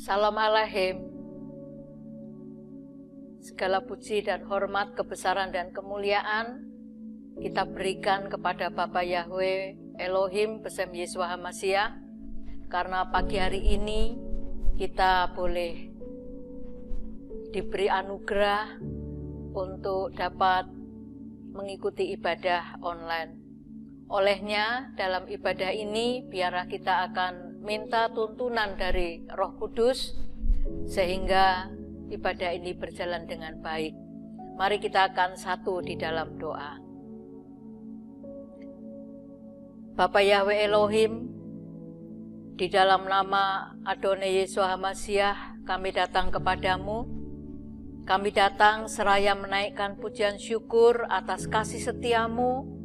Salam Alehim. Segala puji dan hormat, kebesaran dan kemuliaan kita berikan kepada Bapa Yahweh Elohim Besem Yeshua HaMashiach, karena pagi hari ini kita boleh diberi anugerah untuk dapat mengikuti ibadah online. Olehnya dalam ibadah ini biarlah kita akan minta tuntunan dari Roh Kudus sehingga ibadah ini berjalan dengan baik. Mari kita akan satu di dalam doa. Bapa Yahweh Elohim, di dalam nama Adonai Yeshua HaMashiach kami datang kepadamu. Kami datang seraya menaikkan pujian syukur atas kasih setiamu.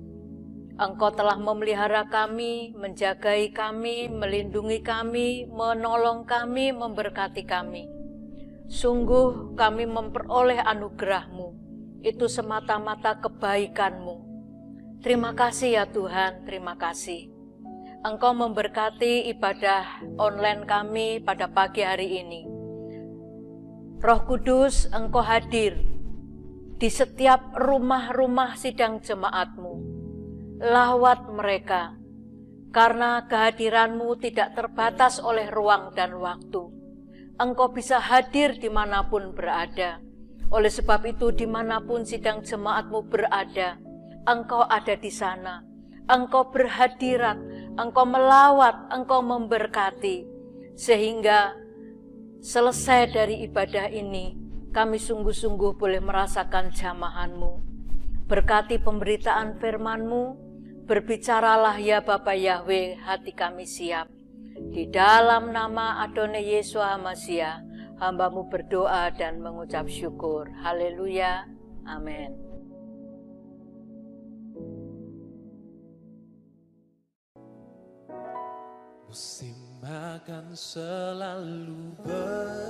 Engkau telah memelihara kami, menjagai kami, melindungi kami, menolong kami, memberkati kami. Sungguh kami memperoleh anugerah-Mu, itu semata-mata kebaikan-Mu. Terima kasih ya Tuhan, terima kasih. Engkau memberkati ibadah online kami pada pagi hari ini. Roh Kudus, Engkau hadir di setiap rumah-rumah sidang jemaat-Mu. Lawat mereka, karena kehadiran-Mu tidak terbatas oleh ruang dan waktu. Engkau bisa hadir dimanapun berada. Oleh sebab itu, dimanapun sidang jemaat-Mu berada, Engkau ada di sana. Engkau berhadirat, Engkau melawat, Engkau memberkati. Sehingga selesai dari ibadah ini, kami sungguh-sungguh boleh merasakan jamahan-Mu. Berkati pemberitaan firman-Mu. Berbicaralah ya Bapa Yahweh, hati kami siap. Di dalam nama Adonai Yeshua HaMashiach, hamba-Mu berdoa dan mengucap syukur. Haleluya. Amin. Musim akan selalu berganti,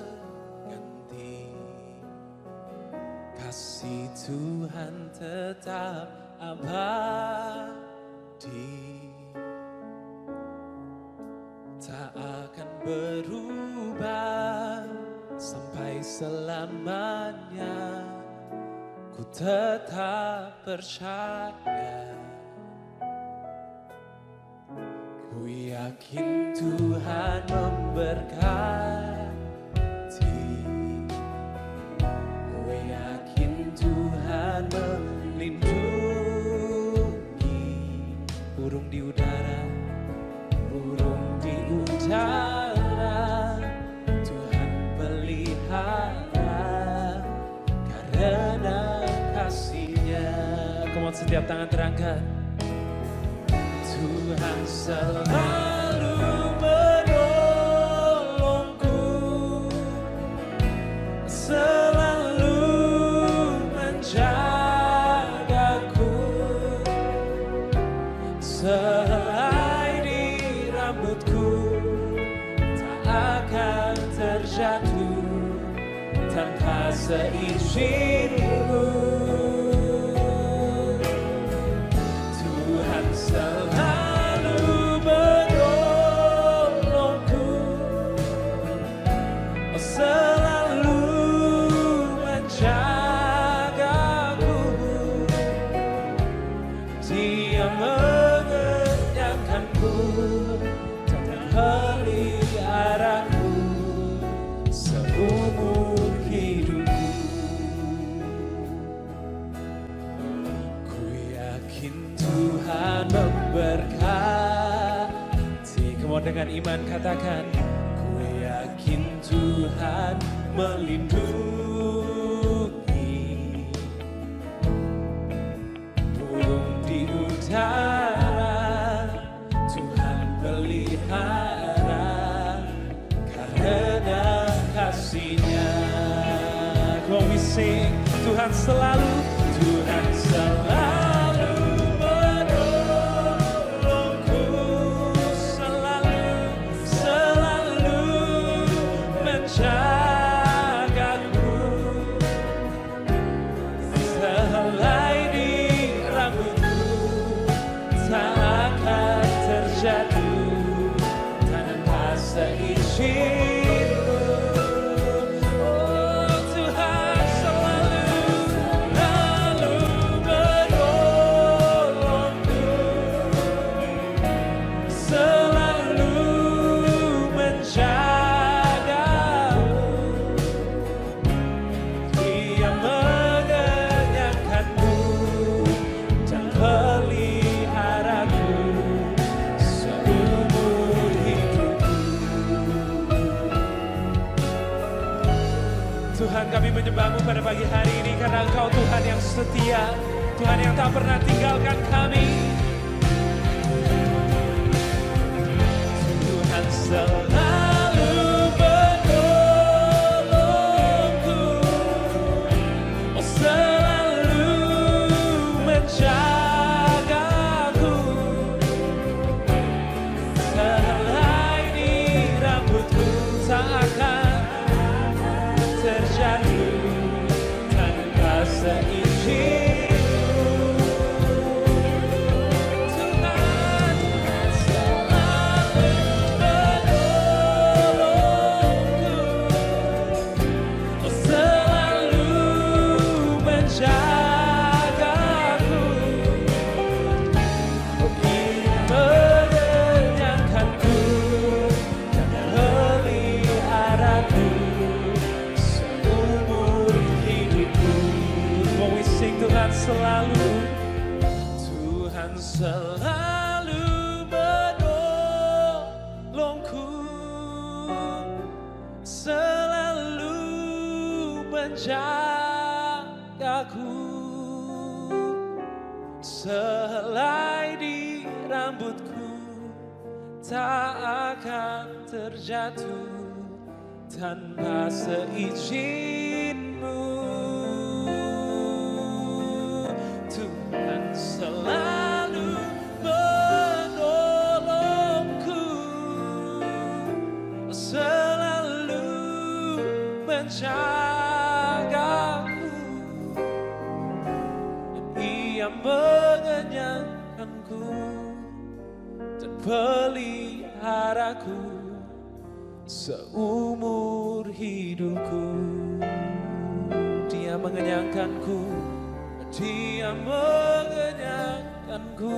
kasih Tuhan tetap abadi, tak akan berubah sampai selamanya. Ku tetap percaya, ku yakin Tuhan memberkati, ku yakin Tuhan melindungi. Burung di udara, burung di udara, Tuhan pelihara karena kasih-Nya. Come on, setiap tangan terangkat. Tuhan selalu menolongku, selalu menjagaku. Sehelai di rambutku tak akan terjatuh tanpa seizin-Mu. Tuhan selalu menolongku, selalu menjagaku. Dia mengenyangkanku dan memeliharaku seumur hidupku. Ku yakin Tuhan memberkati. Kamu dengan iman katakan, ku yakin Tuhan melindungi. Burung di udara, Tuhan pelihara karena kasih-Nya. Come on, we sing. Tuhan selalu, Tuhan selalu menolongku, selalu menjagaku. Sehelai di rambutku tak akan terjatuh tanpa seizin-Mu. Tuhan, kami menyembah-Mu pada pagi hari ini karena Engkau Tuhan yang setia, Tuhan yang tak pernah tinggalkan kami. Tuhan selalu menolongku, oh selalu menjagaku. Sehelai di rambutku tak akan terjatuh tanpa seizin. Tuhan selalu menolongku, selalu menjagaku. Sehelai di rambutku tak akan terjatuh tanpa seizin-Mu. Tuhan selalu menolongku, selalu menjagaku. Ia mengenyangkanku dan peliharaku seumur hidupku. Dia mengenyangkanku, Dia mengenyangkanku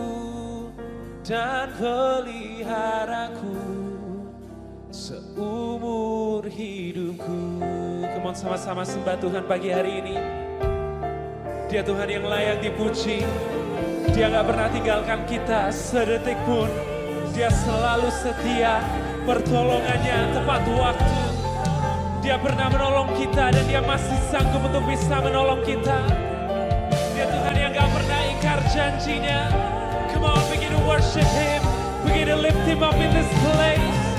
dan peliharaku seumur hidupku. Come on, sama-sama sembah Tuhan pagi hari ini. Dia Tuhan yang layak dipuji. Dia gak pernah tinggalkan kita sedetik pun. Dia selalu setia, pertolongannya tepat waktu. Dia pernah menolong kita dan Dia masih sanggup untuk bisa menolong kita. Dia Tuhan yang gak pernah ingkar janjinya. Come on, begin to worship Him, begin to lift Him up in this place.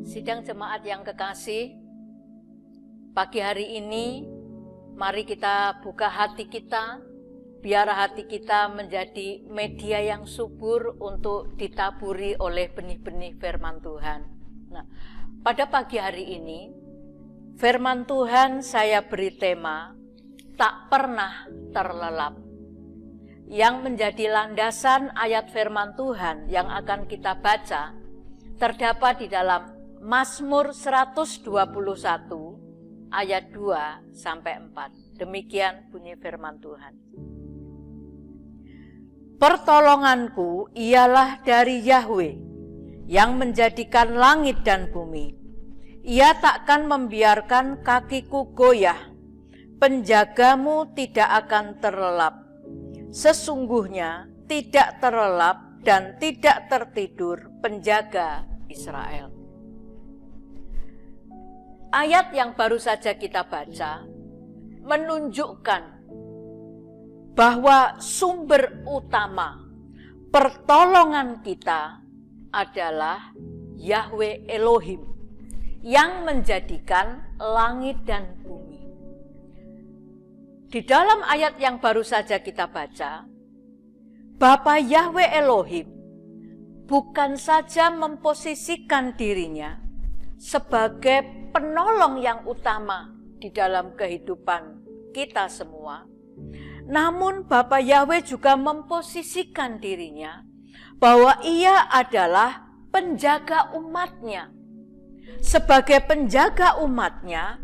Sidang jemaat yang kekasih, pagi hari ini mari kita buka hati kita, biar hati kita menjadi media yang subur untuk ditaburi oleh benih-benih firman Tuhan. Nah, pada pagi hari ini, firman Tuhan saya beri tema, tak pernah terlelap. Yang menjadi landasan ayat firman Tuhan yang akan kita baca terdapat di dalam Mazmur 121 ayat 2-4. Demikian bunyi firman Tuhan. Pertolonganku ialah dari Yahwe yang menjadikan langit dan bumi. Ia takkan membiarkan kakiku goyah. Penjagamu tidak akan terlelap. Sesungguhnya tidak terlelap dan tidak tertidur penjaga Israel. Ayat yang baru saja kita baca menunjukkan bahwa sumber utama pertolongan kita adalah Yahwe Elohim yang menjadikan langit dan bumi. Di dalam ayat yang baru saja kita baca, Bapa Yahwe Elohim bukan saja memposisikan dirinya sebagai penolong yang utama di dalam kehidupan kita semua, namun Bapa Yahwe juga memposisikan dirinya bahwa ia adalah penjaga umatnya. Sebagai penjaga umatnya,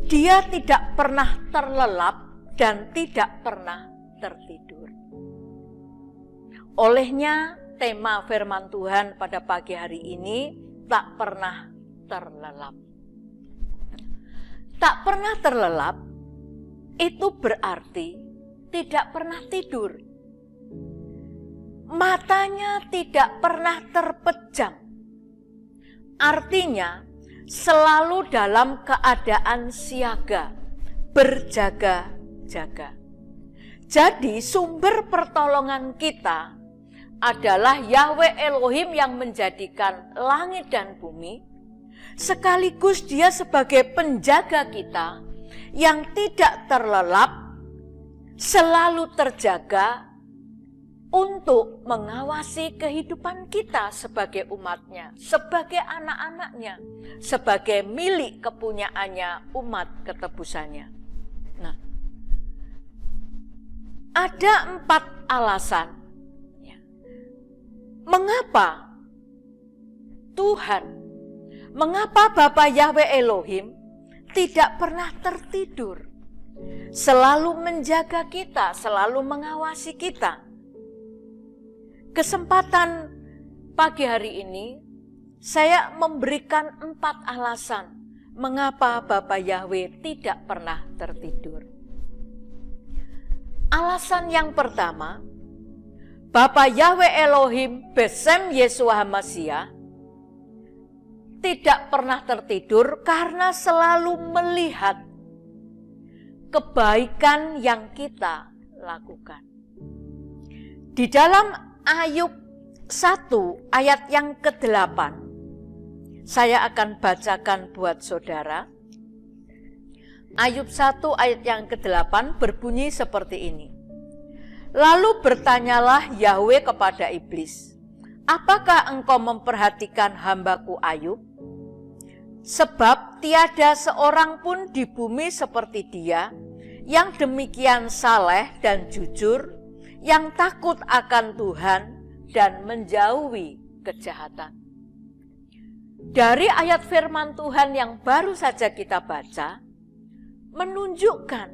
dia tidak pernah terlelap dan tidak pernah tertidur. Olehnya tema firman Tuhan pada pagi hari ini tak pernah terlelap. Tak pernah terlelap itu berarti tidak pernah tidur. Matanya tidak pernah terpejam. Artinya selalu dalam keadaan siaga, berjaga-jaga. Jadi sumber pertolongan kita adalah Yahwe Elohim yang menjadikan langit dan bumi, sekaligus dia sebagai penjaga kita yang tidak terlelap, selalu terjaga untuk mengawasi kehidupan kita sebagai umatnya, sebagai anak-anaknya, sebagai milik kepunyaannya, umat ketebusannya. Nah, ada 4 alasan mengapa Bapa Yahwe Elohim tidak pernah tertidur, selalu menjaga kita, selalu mengawasi kita. Kesempatan pagi hari ini saya memberikan 4 alasan mengapa Bapa Yahwe tidak pernah tertidur. Alasan yang pertama, Bapa Yahwe Elohim Besem Yeshua HaMashiach tidak pernah tertidur karena selalu melihat kebaikan yang kita lakukan. Di dalam Ayub 1 ayat yang ke-8, saya akan bacakan buat saudara. Ayub 1 ayat yang ke-8 berbunyi seperti ini. Lalu bertanyalah Yahwe kepada iblis, apakah engkau memperhatikan hambaku Ayub? Sebab tiada seorang pun di bumi seperti dia, yang demikian saleh dan jujur, yang takut akan Tuhan dan menjauhi kejahatan. Dari ayat firman Tuhan yang baru saja kita baca, menunjukkan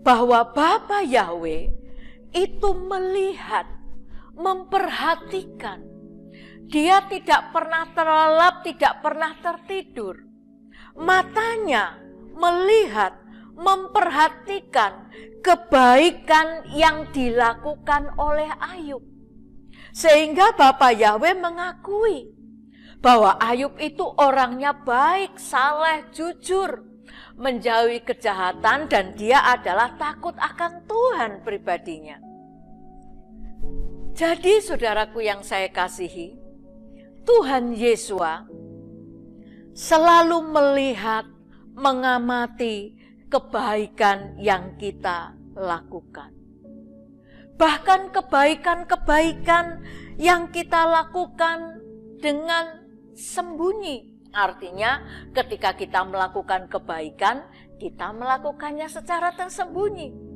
bahwa Bapa Yahwe itu melihat, memperhatikan. Dia tidak pernah terlelap, tidak pernah tertidur. Matanya melihat, memperhatikan kebaikan yang dilakukan oleh Ayub. Sehingga Bapa Yahwe mengakui bahwa Ayub itu orangnya baik, saleh, jujur, menjauhi kejahatan, dan dia adalah takut akan Tuhan pribadinya. Jadi saudaraku yang saya kasihi, Tuhan Yeshua selalu melihat, mengamati kebaikan yang kita lakukan. Bahkan kebaikan-kebaikan yang kita lakukan dengan sembunyi. Artinya ketika kita melakukan kebaikan, kita melakukannya secara tersembunyi.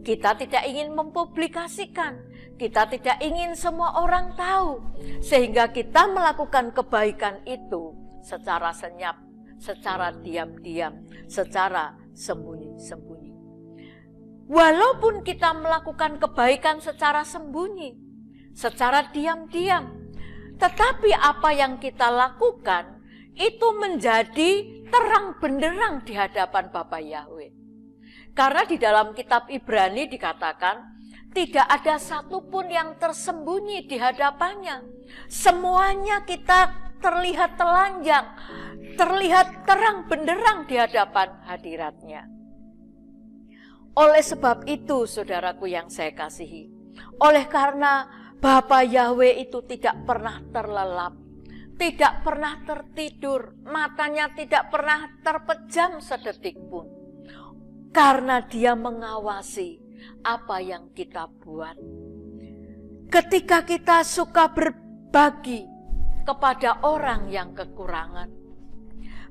Kita tidak ingin mempublikasikan, kita tidak ingin semua orang tahu, sehingga kita melakukan kebaikan itu secara senyap, secara diam-diam, secara sembunyi-sembunyi. Walaupun kita melakukan kebaikan secara sembunyi, secara diam-diam, tetapi apa yang kita lakukan itu menjadi terang benderang di hadapan Bapa Yahweh. Karena di dalam kitab Ibrani dikatakan, tidak ada satupun yang tersembunyi di hadapannya. Semuanya kita terlihat telanjang, terlihat terang benderang di hadapan hadiratnya. Oleh sebab itu, saudaraku yang saya kasihi, oleh karena Bapa Yahweh itu tidak pernah terlelap, tidak pernah tertidur, matanya tidak pernah terpejam sedetik pun. Karena Dia mengawasi apa yang kita buat. Ketika kita suka berbagi kepada orang yang kekurangan,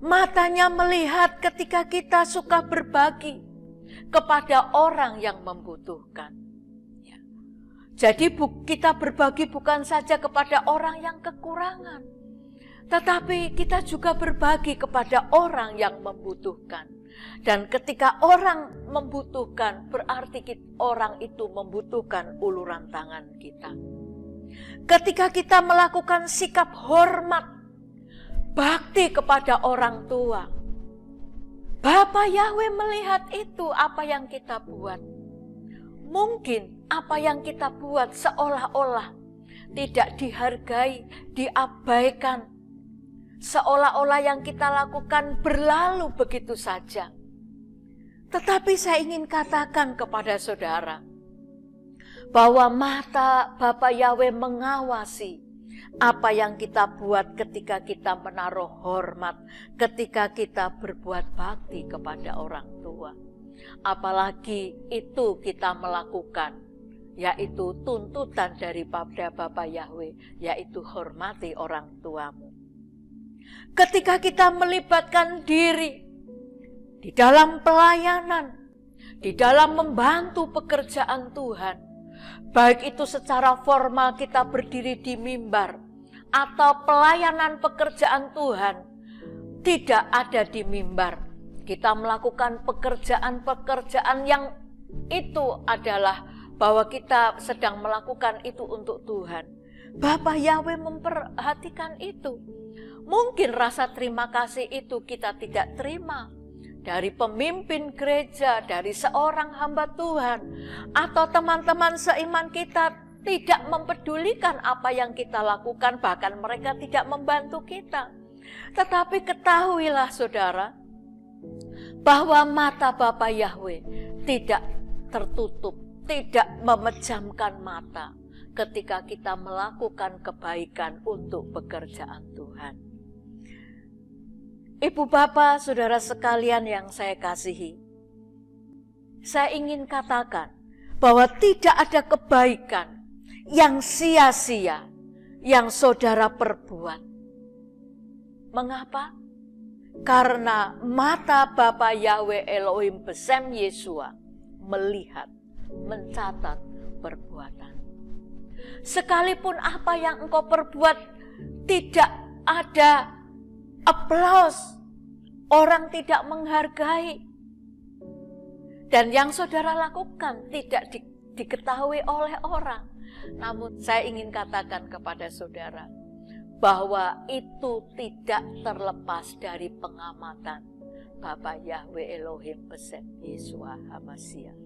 matanya melihat ketika kita suka berbagi kepada orang yang membutuhkan. Ya. Jadi kita berbagi bukan saja kepada orang yang kekurangan, tetapi kita juga berbagi kepada orang yang membutuhkan. Dan ketika orang membutuhkan, berarti orang itu membutuhkan uluran tangan kita. Ketika kita melakukan sikap hormat, bakti kepada orang tua, Bapa Yahweh melihat itu apa yang kita buat. Mungkin apa yang kita buat seolah-olah tidak dihargai, diabaikan. Seolah-olah yang kita lakukan berlalu begitu saja. Tetapi saya ingin katakan kepada saudara, bahwa mata Bapa Yahweh mengawasi apa yang kita buat ketika kita menaruh hormat, ketika kita berbuat bakti kepada orang tua. Apalagi itu kita melakukan, yaitu tuntutan daripada Bapa Yahweh, yaitu hormati orang tuamu. Ketika kita melibatkan diri di dalam pelayanan, di dalam membantu pekerjaan Tuhan, baik itu secara formal kita berdiri di mimbar, atau pelayanan pekerjaan Tuhan tidak ada di mimbar, kita melakukan pekerjaan-pekerjaan yang itu adalah bahwa kita sedang melakukan itu untuk Tuhan. Bapa Yahweh memperhatikan itu. Mungkin rasa terima kasih itu kita tidak terima dari pemimpin gereja, dari seorang hamba Tuhan, atau teman-teman seiman kita tidak mempedulikan apa yang kita lakukan, bahkan mereka tidak membantu kita. Tetapi ketahuilah saudara, bahwa mata Bapa Yahweh tidak tertutup, tidak memejamkan mata ketika kita melakukan kebaikan untuk pekerjaan Tuhan. Ibu bapak, saudara sekalian yang saya kasihi, saya ingin katakan bahwa tidak ada kebaikan yang sia-sia yang saudara perbuat. Mengapa? Karena mata Bapa Yahweh Elohim Besem Yesua melihat, mencatat perbuatan. Sekalipun apa yang engkau perbuat tidak ada aplaus, orang tidak menghargai, dan yang saudara lakukan tidak diketahui oleh orang. Namun saya ingin katakan kepada saudara bahwa itu tidak terlepas dari pengamatan Bapa Yahweh Elohim Besem Yesua HaMashiach.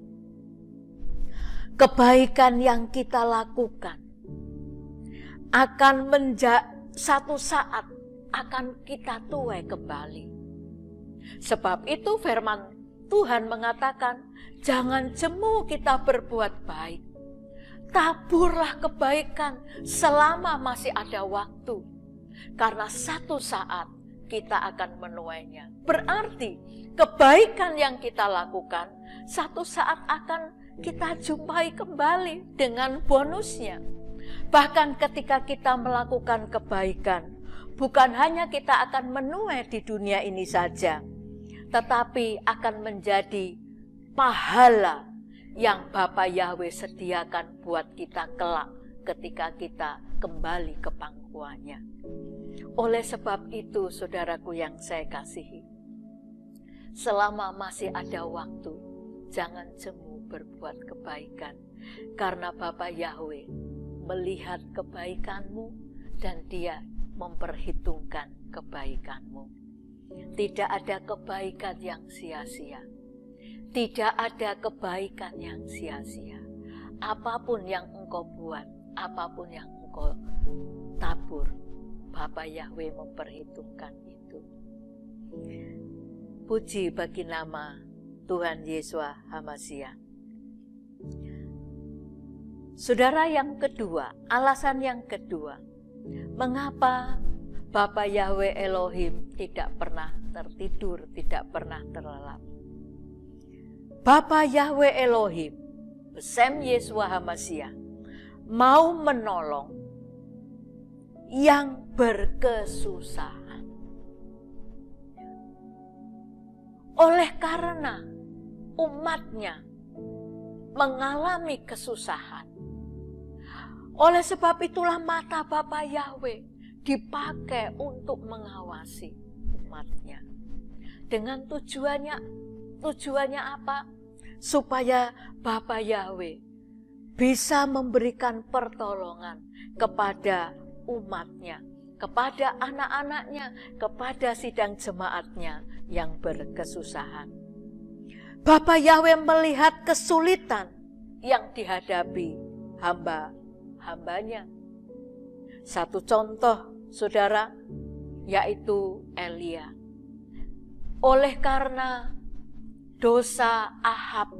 Kebaikan yang kita lakukan akan satu saat akan kita tuai kembali. Sebab itu firman Tuhan mengatakan, jangan jemu kita berbuat baik. Taburlah kebaikan selama masih ada waktu. Karena satu saat kita akan menuainya. Berarti kebaikan yang kita lakukan satu saat akan kita jumpai kembali dengan bonusnya. Bahkan ketika kita melakukan kebaikan, bukan hanya kita akan menuai di dunia ini saja, tetapi akan menjadi pahala yang Bapa Yahweh sediakan buat kita kelak ketika kita kembali ke pangkuannya. Oleh sebab itu, saudaraku yang saya kasihi, selama masih ada waktu, jangan jemu berbuat kebaikan, karena Bapa Yahweh melihat kebaikanmu dan Dia memperhitungkan kebaikanmu. Tidak ada kebaikan yang sia-sia. Tidak ada kebaikan yang sia-sia. Apapun yang engkau buat, apapun yang engkau tabur, Bapa Yahweh memperhitungkan itu. Puji bagi nama Tuhan Yeswa HaMasiah. Saudara, yang kedua, alasan yang kedua, mengapa Bapa Yahweh Elohim tidak pernah tertidur, tidak pernah terlelap. Bapa Yahweh Elohim, Besem Yeswa HaMasiah, mau menolong yang berkesusahan. Oleh karena umatnya mengalami kesusahan, oleh sebab itulah mata Bapa Yahweh dipakai untuk mengawasi umatnya. Dengan tujuannya apa? Supaya Bapa Yahweh bisa memberikan pertolongan kepada umatnya, kepada anak-anaknya, kepada sidang jemaatnya yang berkesusahan. Bapa Yahweh melihat kesulitan yang dihadapi hamba-hambanya. Satu contoh, saudara, yaitu Elia. Oleh karena dosa Ahab,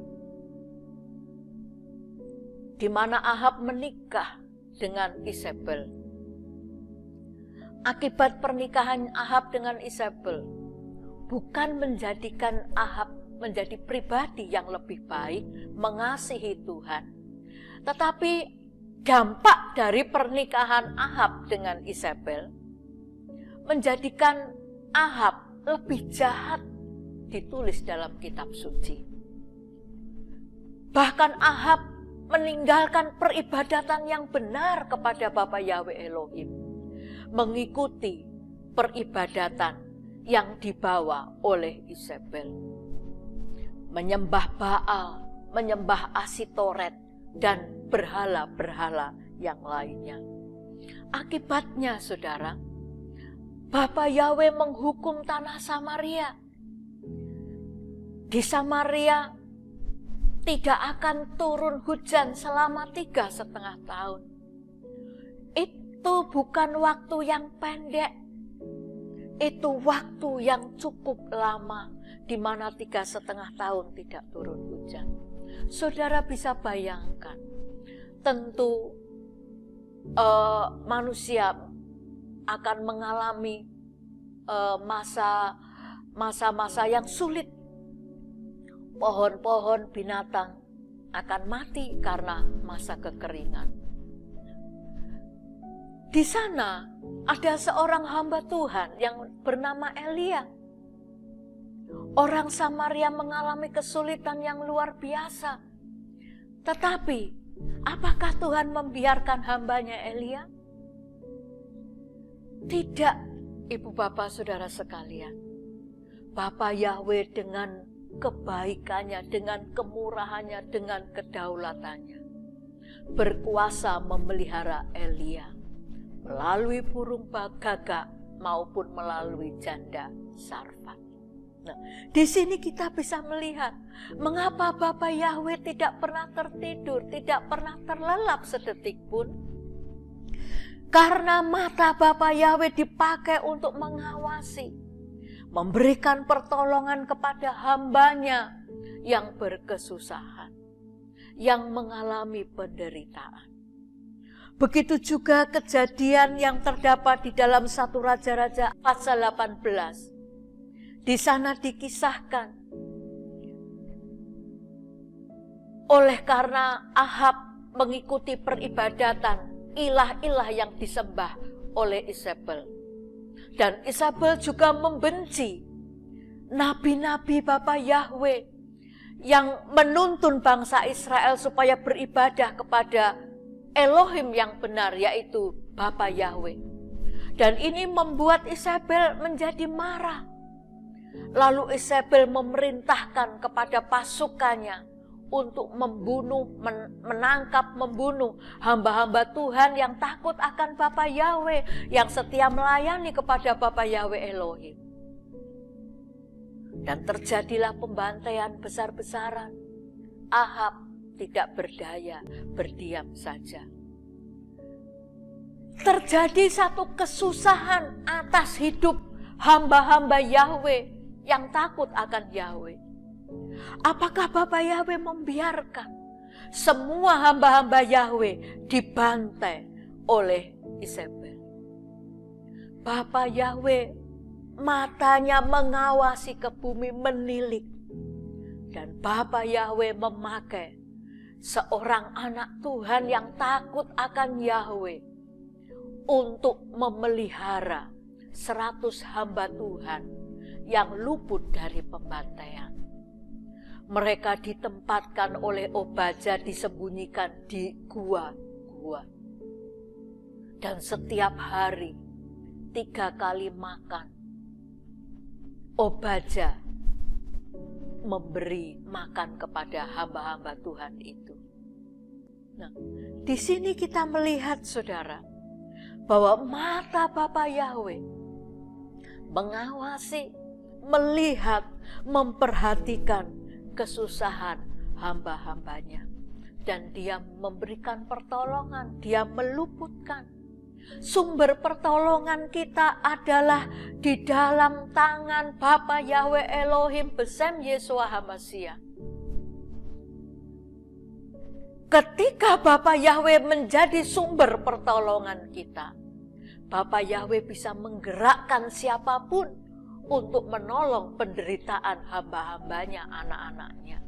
di mana Ahab menikah dengan Isabel. Akibat pernikahan Ahab dengan Isabel bukan menjadikan Ahab menjadi pribadi yang lebih baik, mengasihi Tuhan, tetapi dampak dari pernikahan Ahab dengan Isabel menjadikan Ahab lebih jahat, ditulis dalam kitab suci. Bahkan Ahab meninggalkan peribadatan yang benar kepada Bapa Yahweh Elohim, mengikuti peribadatan yang dibawa oleh Isabel, menyembah Baal, menyembah Asitoret, dan berhala-berhala yang lainnya. Akibatnya, saudara, Bapa Yahweh menghukum tanah Samaria. Di Samaria tidak akan turun hujan selama 3,5 tahun. Itu bukan waktu yang pendek. Itu waktu yang cukup lama, di mana 3,5 tahun tidak turun hujan. Saudara bisa bayangkan, tentu manusia akan mengalami masa-masa yang sulit. Pohon-pohon binatang akan mati karena masa kekeringan. Di sana ada seorang hamba Tuhan yang bernama Elia. Orang Samaria mengalami kesulitan yang luar biasa. Tetapi, apakah Tuhan membiarkan hambanya Elia? Tidak, ibu bapak saudara sekalian. Bapa Yahweh dengan kebaikannya, dengan kemurahannya, dengan kedaulatannya berkuasa memelihara Elia melalui burung gagak maupun melalui janda Sarfat. Nah, di sini kita bisa melihat mengapa Bapa Yahweh tidak pernah tertidur, tidak pernah terlelap sedetik pun. Karena mata Bapa Yahweh dipakai untuk mengawasi, memberikan pertolongan kepada hambanya yang berkesusahan, yang mengalami penderitaan. Begitu juga kejadian yang terdapat di dalam 1 Raja-Raja pasal 18. Di sana dikisahkan, oleh karena Ahab mengikuti peribadatan ilah-ilah yang disembah oleh Isabel. Dan Isabel juga membenci nabi-nabi Bapa Yahweh yang menuntun bangsa Israel supaya beribadah kepada Elohim yang benar, yaitu Bapa Yahweh. Dan ini membuat Isabel menjadi marah. Lalu Isabel memerintahkan kepada pasukannya untuk menangkap, membunuh hamba-hamba Tuhan yang takut akan Bapa Yahweh, yang setia melayani kepada Bapa Yahweh Elohim. Dan terjadilah pembantaian besar-besaran. Ahab tidak berdaya, berdiam saja. Terjadi satu kesusahan atas hidup hamba-hamba Yahweh yang takut akan Yahweh. Apakah Bapa Yahweh membiarkan semua hamba-hamba Yahweh dibantai oleh Isabel? Bapa Yahweh matanya mengawasi ke bumi, menilik. Dan Bapa Yahweh memakai seorang anak Tuhan yang takut akan Yahweh untuk memelihara 100 hamba Tuhan yang luput dari pembantaian. Mereka ditempatkan oleh Obadja, disembunyikan di gua-gua. Dan setiap hari 3 kali makan, Obadja memberi makan kepada hamba-hamba Tuhan itu. Nah, di sini kita melihat, saudara, bahwa mata Bapa Yahweh mengawasi, melihat, memperhatikan kesusahan hamba-hambanya. Dan dia memberikan pertolongan, dia meluputkan. Sumber pertolongan kita adalah di dalam tangan Bapa Yahweh Elohim Besem Yeshua HaMashiach. Ketika Bapa Yahweh menjadi sumber pertolongan kita, Bapa Yahweh bisa menggerakkan siapapun untuk menolong penderitaan hamba-hambanya, anak-anaknya.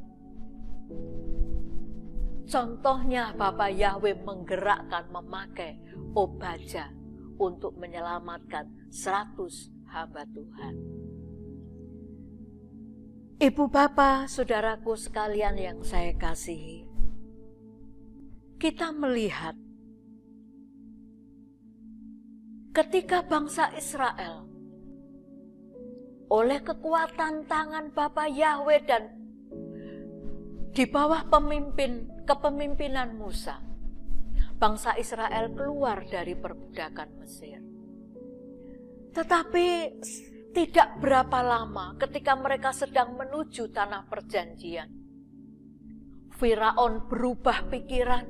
Contohnya Bapa Yahweh menggerakkan, memakai Obadja untuk menyelamatkan 100 hamba Tuhan. Ibu Bapa, saudaraku sekalian yang saya kasihi, kita melihat ketika bangsa Israel oleh kekuatan tangan Bapa Yahweh dan di bawah kepemimpinan Musa, bangsa Israel keluar dari perbudakan Mesir. Tetapi tidak berapa lama ketika mereka sedang menuju tanah perjanjian, Firaun berubah pikiran,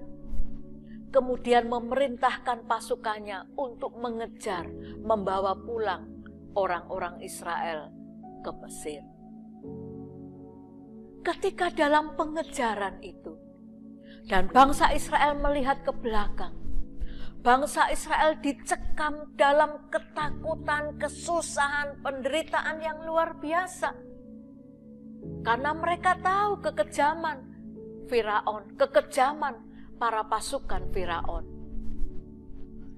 kemudian memerintahkan pasukannya untuk mengejar, membawa pulang orang-orang Israel ke Mesir. Ketika dalam pengejaran itu, dan bangsa Israel melihat ke belakang, bangsa Israel dicekam dalam ketakutan, kesusahan, penderitaan yang luar biasa. Karena mereka tahu kekejaman Firaun, kekejaman para pasukan Firaun.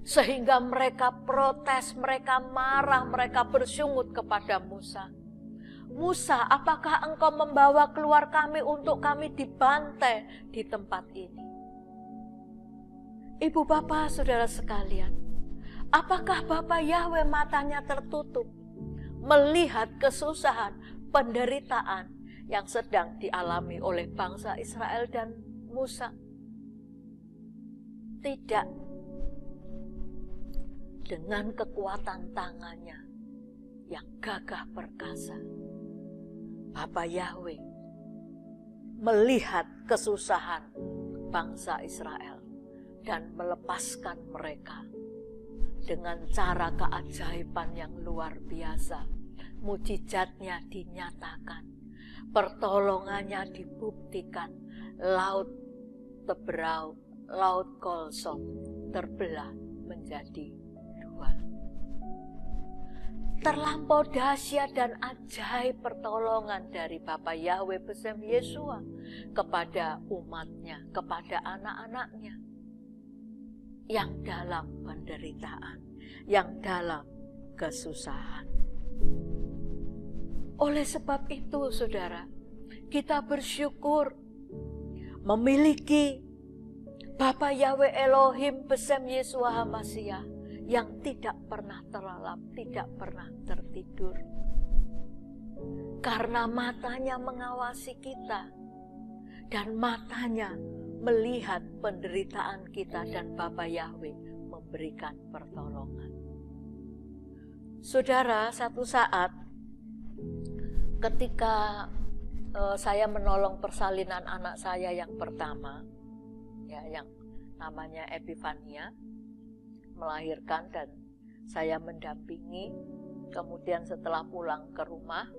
Sehingga mereka protes, mereka marah, mereka bersungut kepada Musa. Musa, apakah engkau membawa keluar kami untuk kami dibantai di tempat ini? Ibu Bapak, saudara sekalian, apakah Bapa Yahweh matanya tertutup melihat kesusahan, penderitaan yang sedang dialami oleh bangsa Israel dan Musa? Tidak. Dengan kekuatan tangannya yang gagah perkasa, Bapa Yahweh melihat kesusahan bangsa Israel dan melepaskan mereka dengan cara keajaiban yang luar biasa. Mujizatnya dinyatakan, pertolongannya dibuktikan. Laut Teberau, Laut Golsom terbelah menjadi 2. Terlampau dahsyat dan ajaib pertolongan dari Bapa Yahweh Besem Yeshua kepada umatnya, kepada anak-anaknya yang dalam penderitaan, yang dalam kesusahan. Oleh sebab itu, saudara, kita bersyukur memiliki Bapa Yahweh Elohim Besem Yeshua HaMashiach yang tidak pernah terlelap, tidak pernah tertidur. Karena matanya mengawasi kita dan matanya melihat penderitaan kita, dan Bapa Yahweh memberikan pertolongan. Saudara, satu saat ketika saya menolong persalinan anak saya yang pertama, ya, yang namanya Epifania, melahirkan, dan saya mendampingi. Kemudian setelah pulang ke rumah,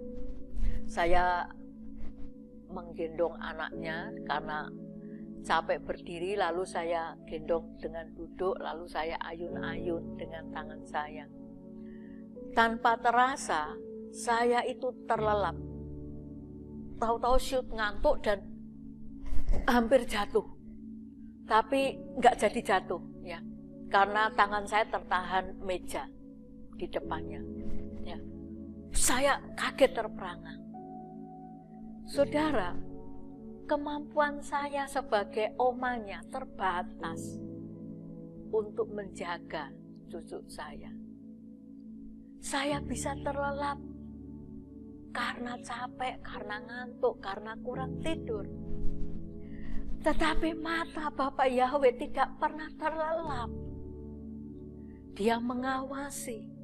saya menggendong anaknya karena capek berdiri, lalu saya gendong dengan duduk, lalu saya ayun-ayun dengan tangan saya. Tanpa terasa, saya itu terlelap. Tahu-tahu syut, ngantuk dan hampir jatuh. Tapi nggak jadi jatuh, ya, karena tangan saya tertahan meja di depannya. Ya. Saya kaget terperangah. Saudara, kemampuan saya sebagai omanya terbatas untuk menjaga cucu saya. Saya bisa terlelap karena capek, karena ngantuk, karena kurang tidur. Tetapi mata Bapa Yahweh tidak pernah terlelap. Dia mengawasi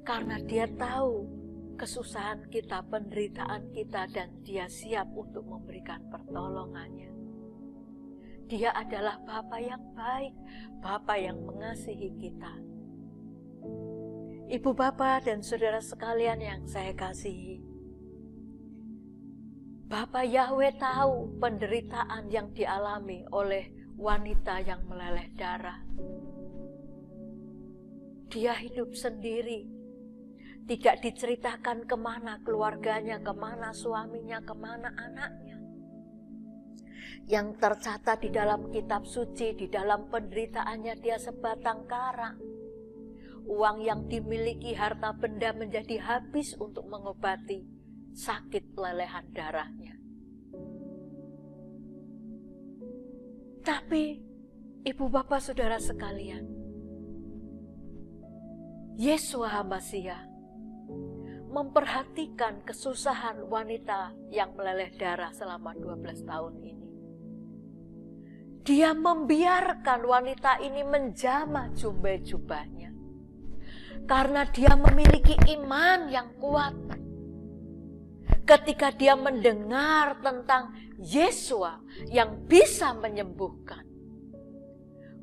karena dia tahu kesusahan kita, penderitaan kita, dan dia siap untuk memberikan pertolongannya. Dia adalah Bapa yang baik, Bapa yang mengasihi kita. Ibu Bapa dan saudara sekalian yang saya kasihi, Bapa Yahweh tahu penderitaan yang dialami oleh wanita yang meleleh darah. Dia hidup sendiri, tidak diceritakan kemana keluarganya, kemana suaminya, kemana anaknya. Yang tercatat di dalam kitab suci, di dalam penderitaannya dia sebatang kara. Uang yang dimiliki, harta benda menjadi habis untuk mengobati sakit lelehan darahnya. Tapi, ibu bapak saudara sekalian, Yeshua HaMashiach memperhatikan kesusahan wanita yang meleleh darah selama 12 tahun ini. Dia membiarkan wanita ini menjamah jubah-jubahnya karena dia memiliki iman yang kuat. Ketika dia mendengar tentang Yeshua yang bisa menyembuhkan,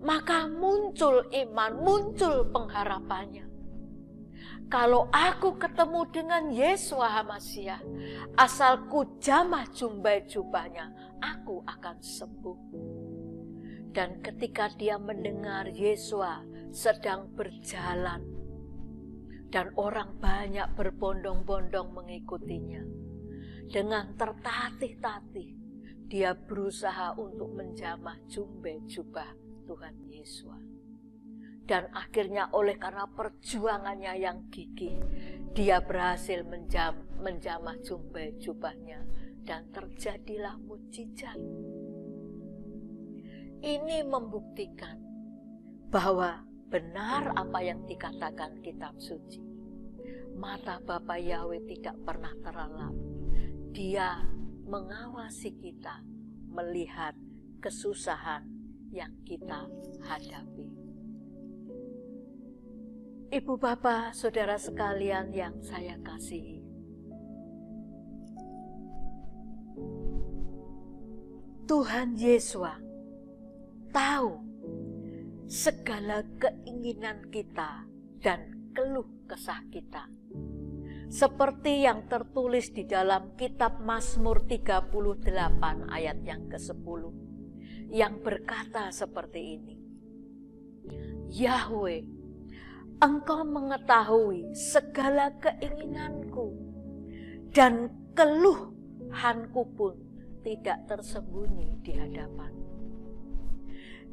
maka muncul iman, muncul pengharapannya. Kalau aku ketemu dengan Yeshua HaMashiach, asal ku jamah jubah-jubahnya, aku akan sembuh. Dan ketika dia mendengar Yeshua sedang berjalan, dan orang banyak berbondong-bondong mengikutinya, dengan tertatih-tatih, dia berusaha untuk menjamah jubah Tuhan Yeshua. Dan akhirnya oleh karena perjuangannya yang gigih, dia berhasil menjamah jubahnya, dan terjadilah mukjizat. Ini membuktikan bahwa benar apa yang dikatakan kitab suci. Mata Bapa Yahweh tidak pernah terlelap. Dia mengawasi kita, melihat kesusahan yang kita hadapi. Ibu bapak saudara sekalian yang saya kasihi, Tuhan Yeshua tahu segala keinginan kita dan keluh kesah kita. Seperti yang tertulis di dalam kitab Mazmur 38 ayat yang ke-10, yang berkata seperti ini. Yahweh, Engkau mengetahui segala keinginanku, dan keluhanku pun tidak tersembunyi di hadapan.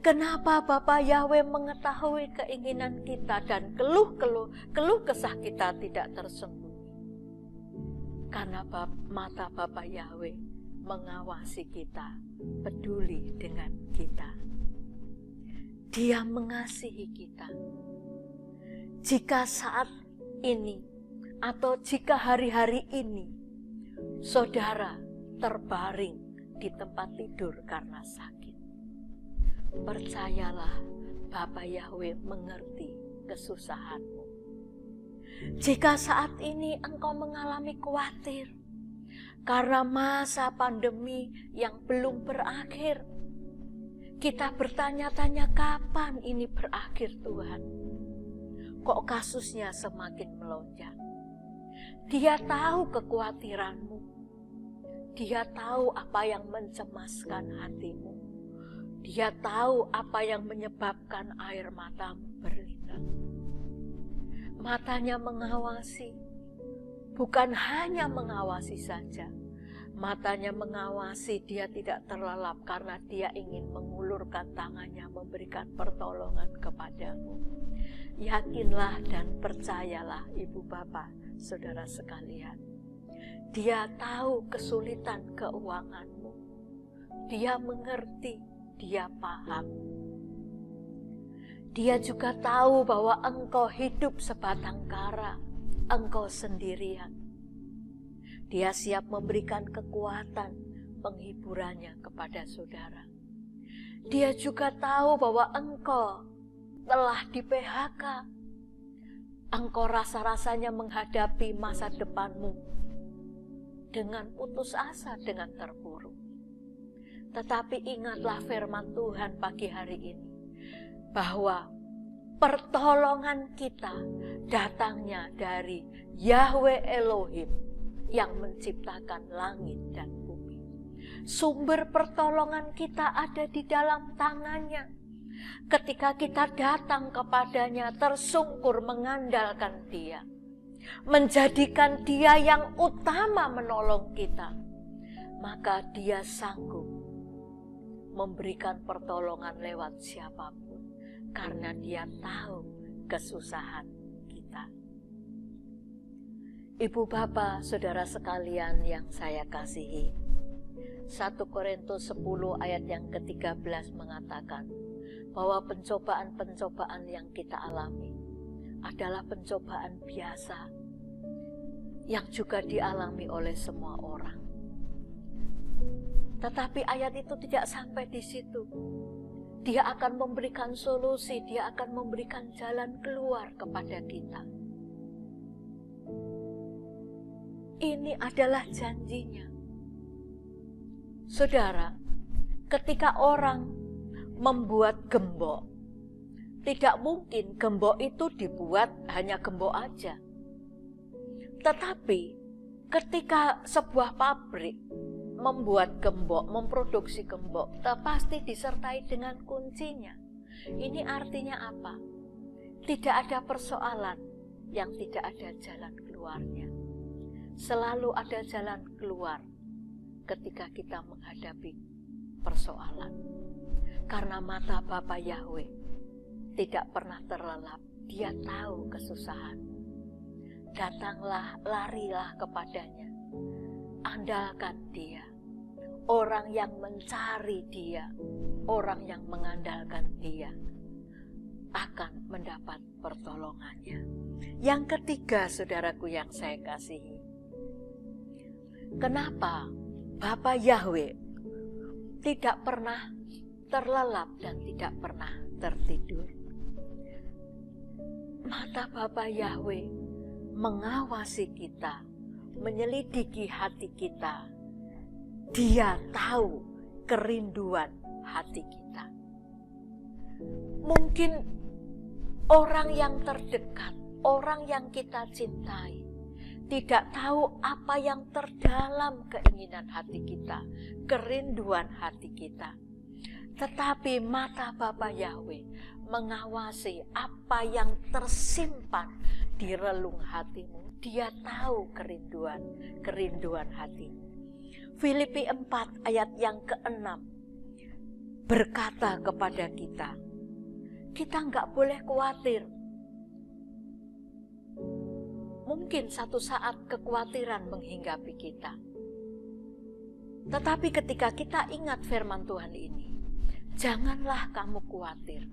Kenapa Bapa Yahweh mengetahui keinginan kita dan keluh kesah kita tidak tersembunyi? Karena mata Bapa Yahweh mengawasi kita, peduli dengan kita. Dia mengasihi kita. Jika saat ini atau jika hari-hari ini saudara terbaring di tempat tidur karena sakit, percayalah Bapa Yahweh mengerti kesusahanmu. Jika saat ini engkau mengalami khawatir karena masa pandemi yang belum berakhir, kita bertanya-tanya kapan ini berakhir Tuhan. Kok kasusnya semakin melonjak? Dia tahu kekhawatiranmu. Dia tahu apa yang mencemaskan hatimu. Dia tahu apa yang menyebabkan air matamu berlinang. Matanya mengawasi, bukan hanya mengawasi saja. Matanya mengawasi, dia tidak terlelap karena dia ingin mengulurkan tangannya memberikan pertolongan kepadamu. Yakinlah dan percayalah ibu bapak, saudara sekalian. Dia tahu kesulitan keuanganmu. Dia mengerti, dia paham. Dia juga tahu bahwa engkau hidup sebatang kara, engkau sendirian. Dia siap memberikan kekuatan, penghiburannya kepada saudara. Dia juga tahu bahwa engkau telah di PHK. Engkau rasa-rasanya menghadapi masa depanmu dengan putus asa, dengan terpuruk. Tetapi ingatlah firman Tuhan pagi hari ini, bahwa pertolongan kita datangnya dari Yahweh Elohim yang menciptakan langit dan bumi. Sumber pertolongan kita ada di dalam tangannya. Ketika kita datang kepadanya, tersungkur mengandalkan dia, menjadikan dia yang utama menolong kita, maka dia sanggup memberikan pertolongan lewat siapapun. Karena dia tahu kesusahan kita. Ibu bapak, saudara sekalian yang saya kasihi, 1 Korintus 10 ayat yang ke-13 mengatakan bahwa pencobaan-pencobaan yang kita alami adalah pencobaan biasa yang juga dialami oleh semua orang. Tetapi ayat itu tidak sampai di situ. Dia akan memberikan solusi, dia akan memberikan jalan keluar kepada kita. Ini adalah janjinya. Saudara, ketika orang membuat gembok, tidak mungkin gembok itu dibuat hanya gembok aja. Tetapi ketika sebuah pabrik membuat gembok, memproduksi gembok, pasti disertai dengan kuncinya. Ini artinya apa? Tidak ada persoalan yang tidak ada jalan keluarnya. Selalu ada jalan keluar ketika kita menghadapi persoalan. Karena mata Bapa Yahweh tidak pernah terlelap. Dia tahu kesusahanmu. Datanglah, larilah kepadanya. Andalkan dia. Orang yang mencari dia, orang yang mengandalkan dia akan mendapat pertolongannya. Yang ketiga, saudaraku yang saya kasihi, kenapa Bapa Yahweh tidak pernah terlelap dan tidak pernah tertidur? Mata Bapa Yahweh mengawasi kita, menyelidiki hati kita. Dia tahu kerinduan hati kita. Mungkin orang yang terdekat, orang yang kita cintai, tidak tahu apa yang terdalam keinginan hati kita, kerinduan hati kita. Tetapi mata Bapa Yahweh mengawasi apa yang tersimpan di relung hatimu. Dia tahu kerinduan hatimu. Filipi 4 ayat yang ke-6 berkata kepada kita nggak boleh khawatir. Mungkin satu saat kekhawatiran menghinggapi kita. Tetapi ketika kita ingat firman Tuhan ini, janganlah kamu khawatir.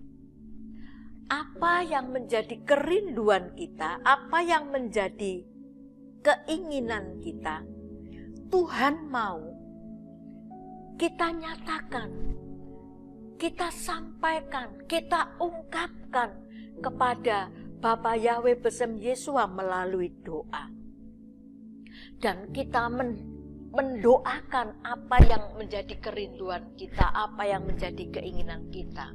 Apa yang menjadi kerinduan kita, apa yang menjadi keinginan kita, Tuhan mau kita nyatakan, kita sampaikan, kita ungkapkan kepada Bapa Yahweh besem Yesua melalui doa. Dan kita mendoakan apa yang menjadi kerinduan kita, apa yang menjadi keinginan kita.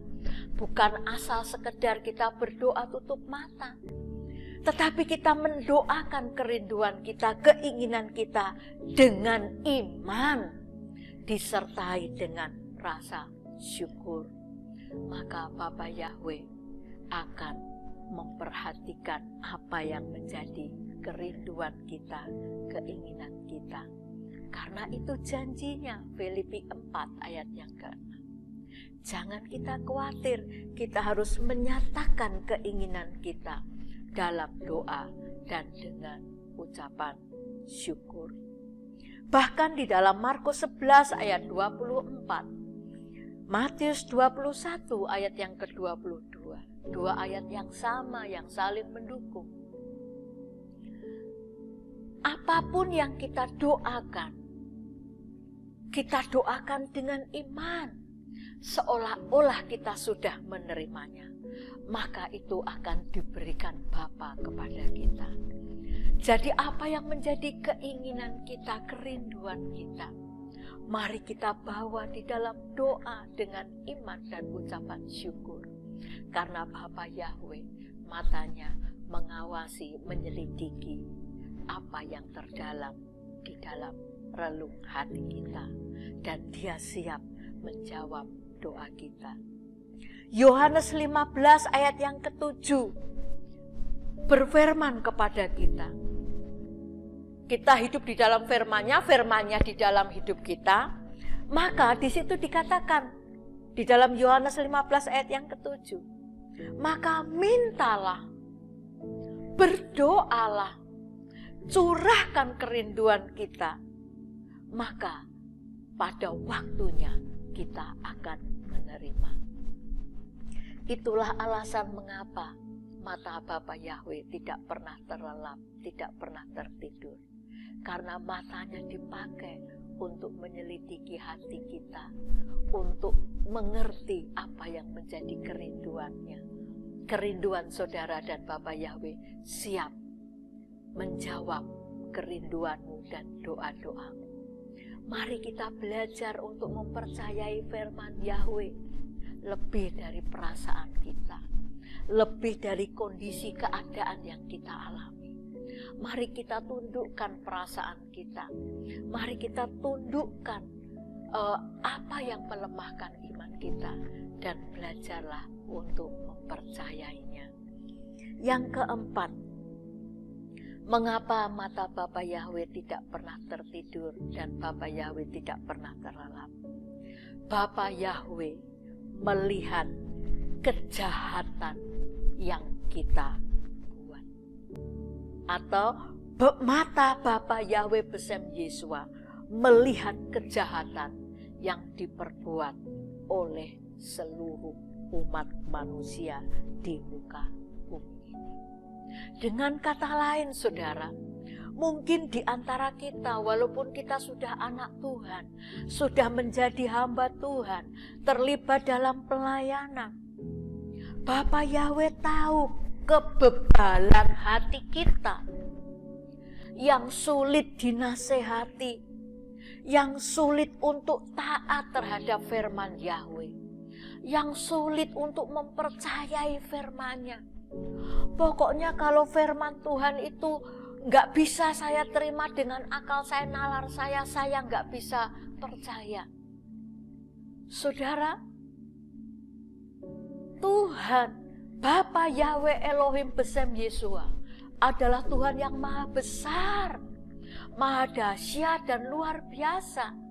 Bukan asal sekedar kita berdoa tutup mata, tetapi kita mendoakan kerinduan kita, keinginan kita dengan iman, disertai dengan rasa syukur. Maka Bapa Yahweh akan memperhatikan apa yang menjadi kerinduan kita, keinginan kita. Karena itu janjinya, Filipi 4 ayat yang ke-6. Jangan kita khawatir, kita harus menyatakan keinginan kita dalam doa dan dengan ucapan syukur. Bahkan di dalam Markus 11 ayat 24, Matius 21 ayat yang ke-22, dua ayat yang sama yang saling mendukung. Apapun yang kita doakan dengan iman, seolah-olah kita sudah menerimanya, maka itu akan diberikan Bapa kepada kita. Jadi apa yang menjadi keinginan kita, kerinduan kita, mari kita bawa di dalam doa dengan iman dan ucapan syukur. Karena Bapa Yahweh matanya mengawasi, menyelidiki apa yang terdalam di dalam relung hati kita, dan Dia siap menjawab doa kita. Yohanes 15 ayat yang ke-7 berfirman kepada kita. Kita hidup di dalam firman-Nya, firman-Nya di dalam hidup kita. Maka di situ dikatakan di dalam Yohanes 15 ayat yang ke-7, maka mintalah, berdoalah, curahkan kerinduan kita, maka pada waktunya kita akan menerima. Itulah alasan mengapa mata Bapa Yahweh tidak pernah terlelap, tidak pernah tertidur. Karena matanya dipakai untuk menyelidiki hati kita, untuk mengerti apa yang menjadi kerinduannya. Kerinduan saudara dan Bapa Yahweh siap menjawab kerinduanmu dan doa-doamu. Mari kita belajar untuk mempercayai firman Yahweh lebih dari perasaan kita, lebih dari kondisi keadaan yang kita alami. Mari kita tundukkan perasaan kita, mari kita tundukkan apa yang melemahkan iman kita, dan belajarlah untuk mempercayainya. Yang keempat, mengapa mata Bapa Yahweh tidak pernah tertidur dan Bapa Yahweh tidak pernah terlelap? Bapa Yahweh melihat kejahatan yang kita buat. Atau mata Bapa Yahweh besem Yesua melihat kejahatan yang diperbuat oleh seluruh umat manusia di muka bumi ini. Dengan kata lain, saudara, mungkin di antara kita, walaupun kita sudah anak Tuhan, sudah menjadi hamba Tuhan, terlibat dalam pelayanan, Bapa Yahweh tahu kebebalan hati kita yang sulit dinasehati, yang sulit untuk taat terhadap firman Yahweh, yang sulit untuk mempercayai firman-Nya. Pokoknya kalau firman Tuhan itu gak bisa saya terima dengan akal saya, nalar saya gak bisa percaya. Saudara, Tuhan, Bapa Yahweh Elohim besem Yesua adalah Tuhan yang maha besar, maha dahsyat dan luar biasa.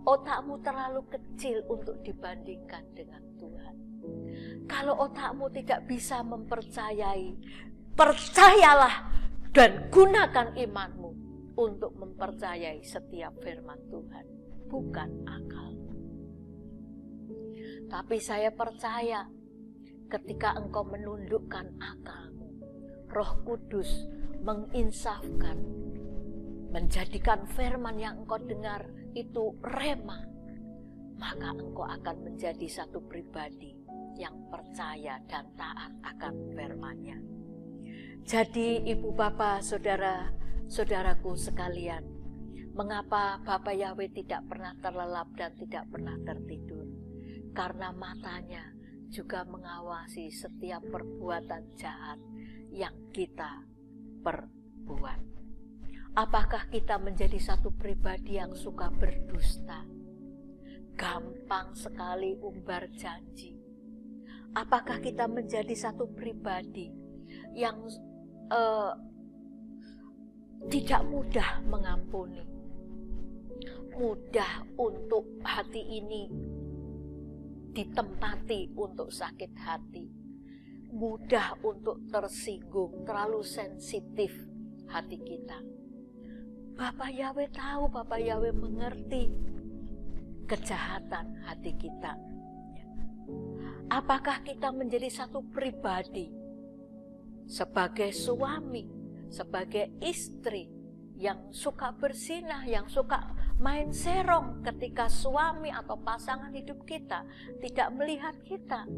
Otakmu terlalu kecil untuk dibandingkan dengan Tuhan. Kalau otakmu tidak bisa mempercayai, percayalah Dan gunakan imanmu untuk mempercayai setiap firman Tuhan, bukan akal. Tapi saya percaya ketika engkau menundukkan akalmu, Roh Kudus menginsafkan, menjadikan firman yang engkau dengar itu rema, maka engkau akan menjadi satu pribadi yang percaya dan taat akan firman-Nya. Jadi ibu bapak, saudara-saudaraku sekalian, mengapa Bapa Yahweh tidak pernah terlelap dan tidak pernah tertidur? Karena matanya juga mengawasi setiap perbuatan jahat yang kita perbuat. Apakah kita menjadi satu pribadi yang suka berdusta? Gampang sekali umbar janji. Apakah kita menjadi satu pribadi yang tidak mudah mengampuni? Mudah untuk hati ini ditempati untuk sakit hati. Mudah untuk tersinggung, terlalu sensitif hati kita. Bapa Yahweh tahu, Bapa Yahweh mengerti kejahatan hati kita. Apakah kita menjadi satu pribadi sebagai suami, sebagai istri yang suka berzinah, yang suka main serong ketika suami atau pasangan hidup kita tidak melihat kita?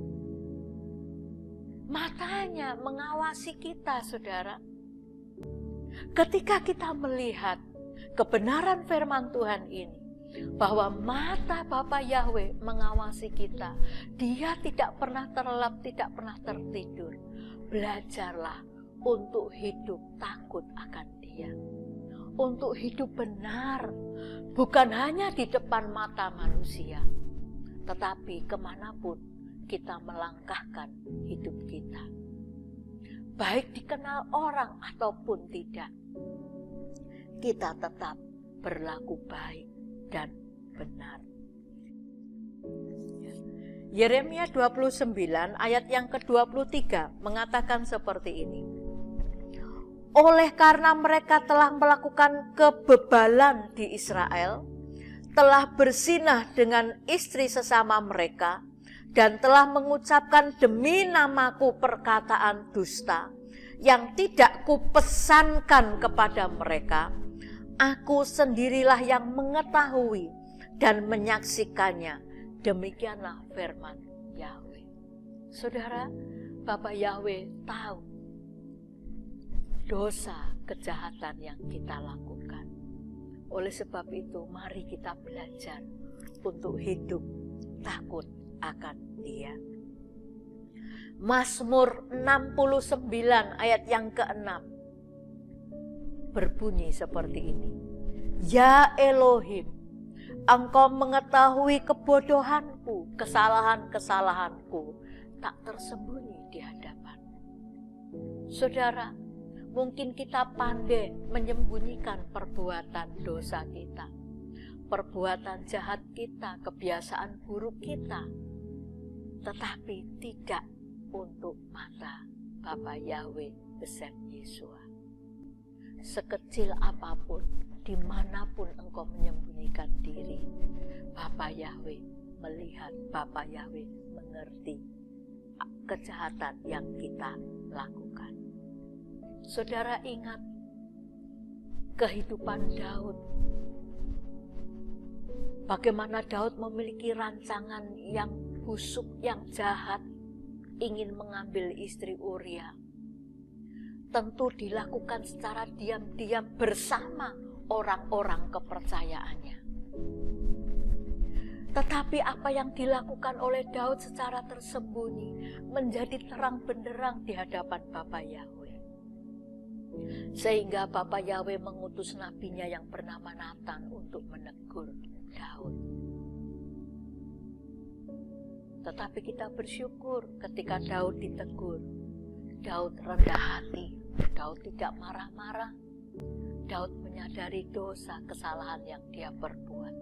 Matanya mengawasi kita, saudara. Ketika kita melihat kebenaran firman Tuhan ini, bahwa mata Bapa Yahweh mengawasi kita, Dia tidak pernah terlelap, tidak pernah tertidur. Belajarlah untuk hidup takut akan Dia, untuk hidup benar, bukan hanya di depan mata manusia, tetapi kemanapun kita melangkahkan hidup kita, baik dikenal orang ataupun tidak, kita tetap berlaku baik dan benar. Yeremia 29 ayat yang ke-23 mengatakan seperti ini. Oleh karena mereka telah melakukan kebebalan di Israel, telah berzinah dengan istri sesama mereka, dan telah mengucapkan demi namaku perkataan dusta yang tidak kupesankan kepada mereka, aku sendirilah yang mengetahui dan menyaksikannya. Demikianlah firman Yahweh. Saudara, Bapa Yahweh tahu dosa kejahatan yang kita lakukan. Oleh sebab itu, mari kita belajar untuk hidup takut akan Dia. Mazmur 69 ayat yang ke-6 berbunyi seperti ini. Ya Elohim, Engkau mengetahui kebodohanku, kesalahan-kesalahanku tak tersembunyi di hadapan-Mu. Saudara, mungkin kita pandai menyembunyikan perbuatan dosa kita, perbuatan jahat kita, kebiasaan buruk kita, tetapi tidak untuk mata Bapa Yahweh Besem Yesua. Sekecil apapun, dimanapun engkau menyembunyikan diri, Bapa Yahweh melihat, Bapa Yahweh mengerti kejahatan yang kita lakukan. Saudara ingat kehidupan Daud. Bagaimana Daud memiliki rancangan yang busuk, yang jahat, ingin mengambil istri Uria. Tentu dilakukan secara diam-diam bersama orang-orang kepercayaannya. Tetapi apa yang dilakukan oleh Daud secara tersembunyi menjadi terang benderang di hadapan Bapa Yahweh. Sehingga Bapa Yahweh mengutus nabinya yang bernama Natan untuk menegur Daud. Tetapi kita bersyukur ketika Daud ditegur. Daud rendah hati, Daud tidak marah-marah. Daud menyadari dosa kesalahan yang dia perbuat.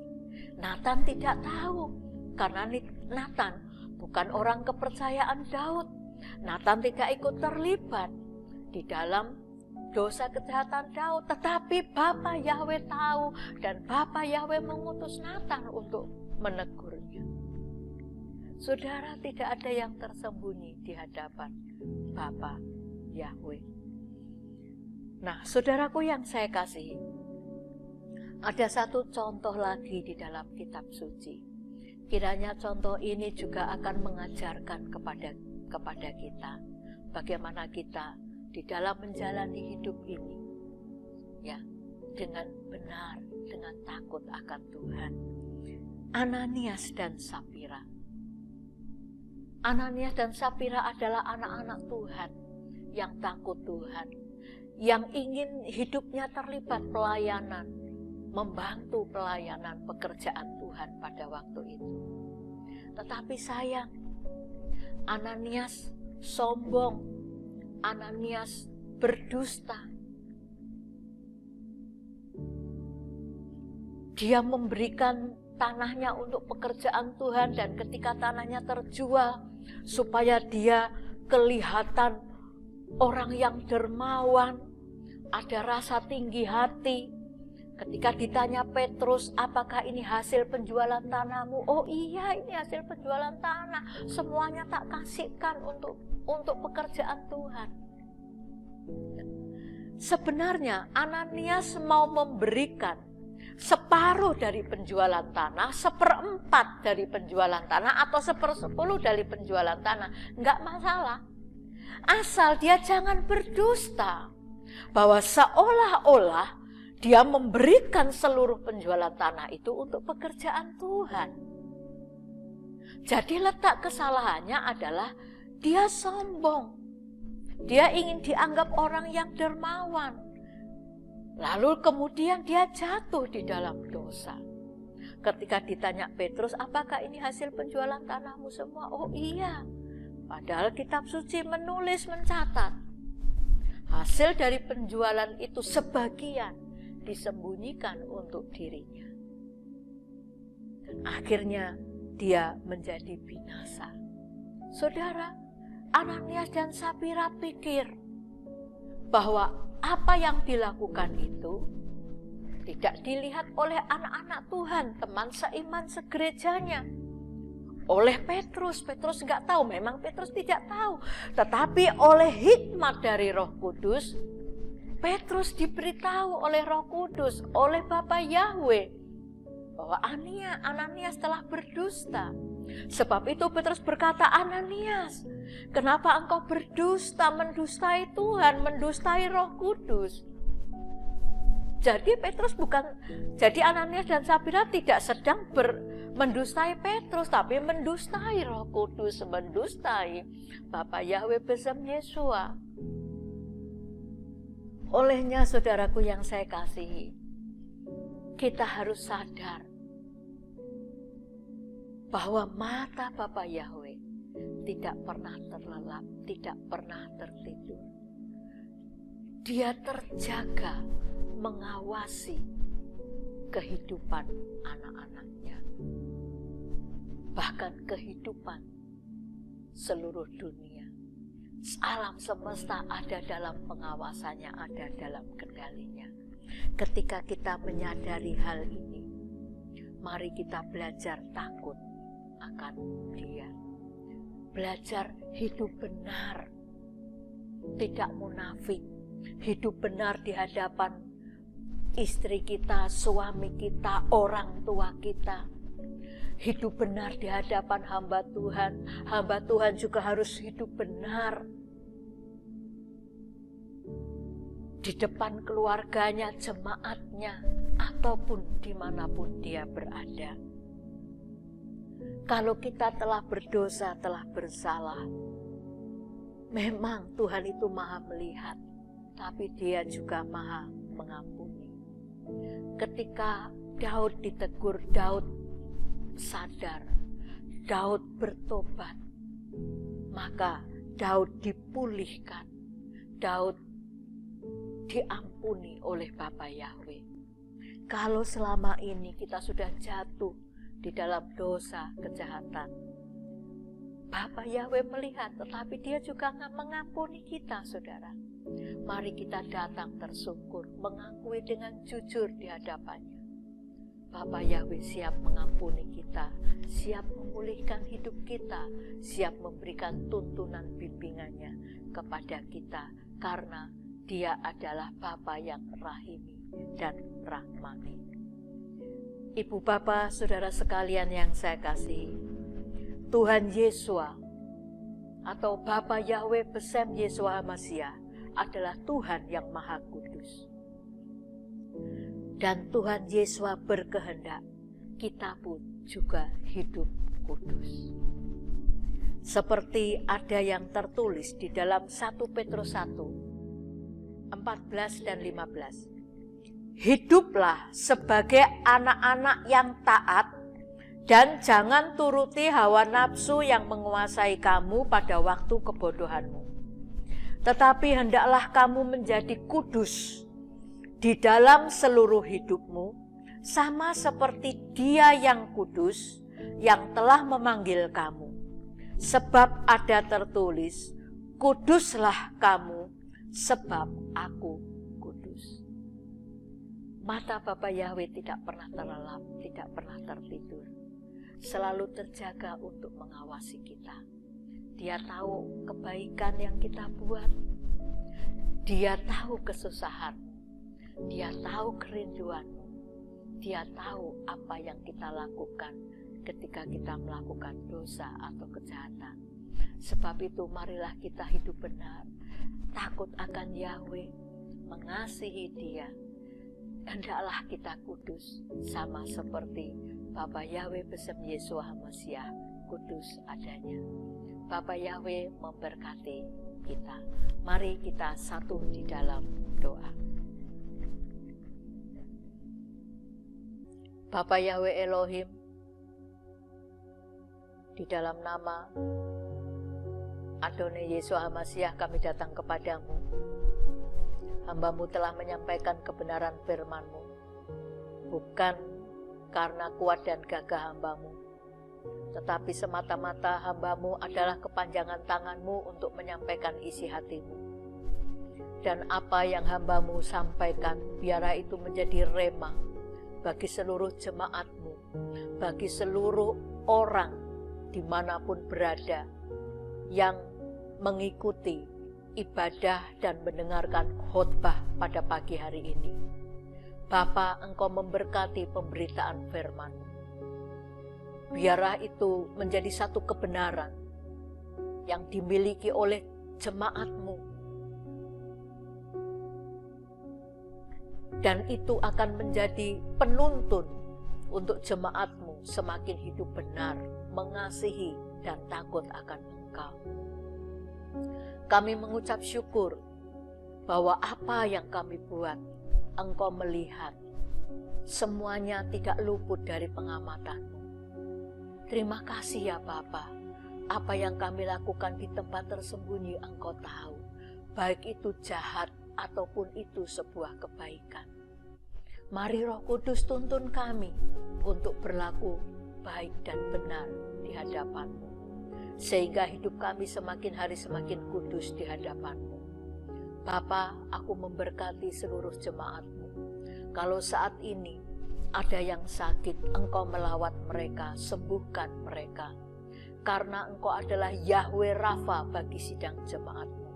Natan tidak tahu, karena Natan bukan orang kepercayaan Daud. Natan tidak ikut terlibat di dalam dosa kejahatan Daud, tetapi Bapa Yahweh tahu dan Bapa Yahweh mengutus Natan untuk menegurnya. Saudara, tidak ada yang tersembunyi di hadapan Bapa Yahweh. Nah, saudaraku yang saya kasihi, ada satu contoh lagi di dalam kitab suci. Kiranya contoh ini juga akan mengajarkan kepada kita bagaimana kita di dalam menjalani hidup ini, ya, dengan benar, dengan takut akan Tuhan. Ananias dan Sapira. Ananias dan Sapira adalah anak-anak Tuhan yang takut Tuhan, yang ingin hidupnya terlibat pelayanan, membantu pelayanan pekerjaan Tuhan pada waktu itu. Tetapi sayang, Ananias sombong, Ananias berdusta. Dia memberikan tanahnya untuk pekerjaan Tuhan, dan ketika tanahnya terjual supaya dia kelihatan orang yang dermawan, ada rasa tinggi hati. Ketika ditanya Petrus, apakah ini hasil penjualan tanahmu? Oh iya, ini hasil penjualan tanah. Semuanya tak kasihkan untuk pekerjaan Tuhan. Sebenarnya Ananias mau memberikan separuh dari penjualan tanah, 1/4 dari penjualan tanah, atau 1/10 dari penjualan tanah. Enggak masalah. Asal dia jangan berdusta, bahwa seolah-olah dia memberikan seluruh penjualan tanah itu untuk pekerjaan Tuhan. Jadi letak kesalahannya adalah dia sombong. Dia ingin dianggap orang yang dermawan. Lalu kemudian dia jatuh di dalam dosa. Ketika ditanya Petrus, apakah ini hasil penjualan tanahmu semua? Oh iya. Padahal kitab suci menulis, mencatat. Hasil dari penjualan itu sebagian disembunyikan untuk dirinya. Dan akhirnya dia menjadi binasa. Saudara, Ananias dan Sapira pikir bahwa apa yang dilakukan itu tidak dilihat oleh anak-anak Tuhan, teman seiman segerejanya. Oleh Petrus nggak tahu, memang Petrus tidak tahu. Tetapi oleh hikmat dari Roh Kudus, Petrus diberitahu oleh Roh Kudus, oleh Bapa Yahweh, bahwa Ananias telah berdusta. Sebab itu Petrus berkata, Ananias, kenapa engkau berdusta, mendustai Tuhan, mendustai Roh Kudus? Jadi Ananias dan Sapira tidak sedang mendustai Petrus, tapi mendustai Roh Kudus, mendustai Bapa Yahweh besem Yesua. Olehnya saudaraku yang saya kasihi, kita harus sadar bahwa mata Bapa Yahweh tidak pernah terlelap, tidak pernah tertidur. Dia terjaga mengawasi kehidupan anak-anaknya, bahkan kehidupan seluruh dunia. Alam semesta ada dalam pengawasannya, ada dalam kendalinya. Ketika kita menyadari hal ini, mari kita belajar takut akan Dia. Belajar hidup benar, tidak munafik. Hidup benar di hadapan istri kita, suami kita, orang tua kita. Hidup benar di hadapan hamba Tuhan. Hamba Tuhan juga harus hidup benar di depan keluarganya, jemaatnya, ataupun dimanapun dia berada. Kalau kita telah berdosa, telah bersalah, memang Tuhan itu maha melihat, tapi Dia juga maha mengampuni. Ketika Daud ditegur, Daud sadar, Daud bertobat, maka Daud dipulihkan, Daud diampuni oleh Bapa Yahweh. Kalau selama ini kita sudah jatuh di dalam dosa, kejahatan, Bapa Yahweh melihat, tetapi dia juga mengampuni kita, saudara. Mari kita datang tersungkur, mengakui dengan jujur di hadapannya. Bapa Yahweh siap mengampuni kita, siap memulihkan hidup kita, siap memberikan tuntunan bimbingannya kepada kita, karena dia adalah Bapa yang rahimi dan rahmani. Ibu Bapa, saudara sekalian yang saya kasihi, Tuhan Yesua atau Bapa Yahweh Besem Yesua HaMasiah adalah Tuhan yang Maha Kudus. Dan Tuhan Yesua berkehendak kita pun juga hidup kudus. Seperti ada yang tertulis di dalam 1 Petrus 1, 14 dan 15. Hiduplah sebagai anak-anak yang taat dan jangan turuti hawa nafsu yang menguasai kamu pada waktu kebodohanmu. Tetapi hendaklah kamu menjadi kudus di dalam seluruh hidupmu, sama seperti Dia yang kudus yang telah memanggil kamu. Sebab ada tertulis, kuduslah kamu sebab aku kudus. Mata Bapa Yahweh tidak pernah terlelap, tidak pernah tertidur. Selalu terjaga untuk mengawasi kita. Dia tahu kebaikan yang kita buat. Dia tahu kesusahan. Dia tahu kerinduanmu. Dia tahu apa yang kita lakukan ketika kita melakukan dosa atau kejahatan. Sebab itu marilah kita hidup benar, takut akan Yahweh, mengasihi Dia. Hendaklah kita kudus, sama seperti Bapa Yahweh Besem Yesua HaMasiah kudus adanya. Bapa Yahweh memberkati kita. Mari kita satu di dalam doa. Bapa Yahweh Elohim, di dalam nama Adonai Yesua HaMasiah kami datang kepadamu. Hamba-Mu telah menyampaikan kebenaran firman-Mu, bukan karena kuat dan gagah hamba-Mu, tetapi semata-mata hamba-Mu adalah kepanjangan tangan-Mu untuk menyampaikan isi hati-Mu. Dan apa yang hamba-Mu sampaikan, biarlah itu menjadi rema bagi seluruh jemaat-Mu, bagi seluruh orang dimanapun berada yang mengikuti ibadah dan mendengarkan khotbah pada pagi hari ini. Bapa, Engkau memberkati pemberitaan firman-Mu. Biarlah itu menjadi satu kebenaran yang dimiliki oleh jemaat-Mu. Dan itu akan menjadi penuntun untuk jemaat-Mu semakin hidup benar, mengasihi dan takut akan Engkau. Kami mengucap syukur bahwa apa yang kami buat, Engkau melihat. Semuanya tidak luput dari pengamatan-Mu. Terima kasih ya Bapa. Apa yang kami lakukan di tempat tersembunyi Engkau tahu. Baik itu jahat ataupun itu sebuah kebaikan. Mari Roh Kudus tuntun kami untuk berlaku baik dan benar di hadapan-Mu, sehingga hidup kami semakin hari semakin kudus di hadapan-Mu. Bapa, aku memberkati seluruh jemaat-Mu. Kalau saat ini ada yang sakit, Engkau melawat mereka, sembuhkan mereka. Karena Engkau adalah Yahweh Rafa bagi sidang jemaat-Mu.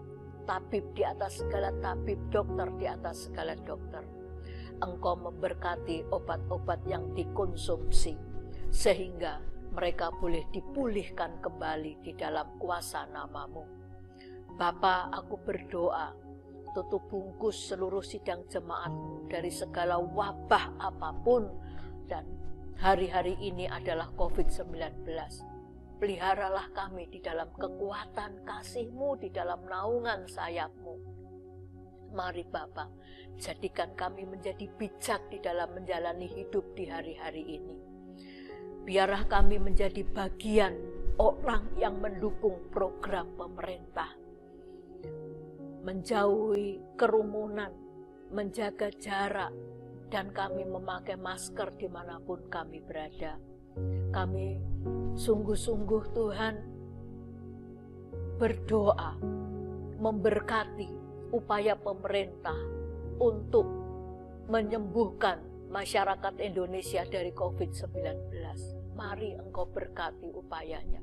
Tabib di atas segala tabib, dokter di atas segala dokter. Engkau memberkati obat-obat yang dikonsumsi, sehingga mereka boleh dipulihkan kembali di dalam kuasa nama-Mu. Bapa, aku berdoa, tutup bungkus seluruh sidang jemaat-Mu dari segala wabah apapun, dan hari-hari ini adalah COVID-19. Peliharalah kami di dalam kekuatan kasih-Mu, di dalam naungan sayap-Mu. Mari Bapa, jadikan kami menjadi bijak di dalam menjalani hidup di hari-hari ini. Biarlah kami menjadi bagian orang yang mendukung program pemerintah. Menjauhi kerumunan, menjaga jarak, dan kami memakai masker dimanapun kami berada. Kami sungguh-sungguh Tuhan berdoa, memberkati upaya pemerintah untuk menyembuhkan masyarakat Indonesia dari COVID-19. Mari Engkau berkati upayanya.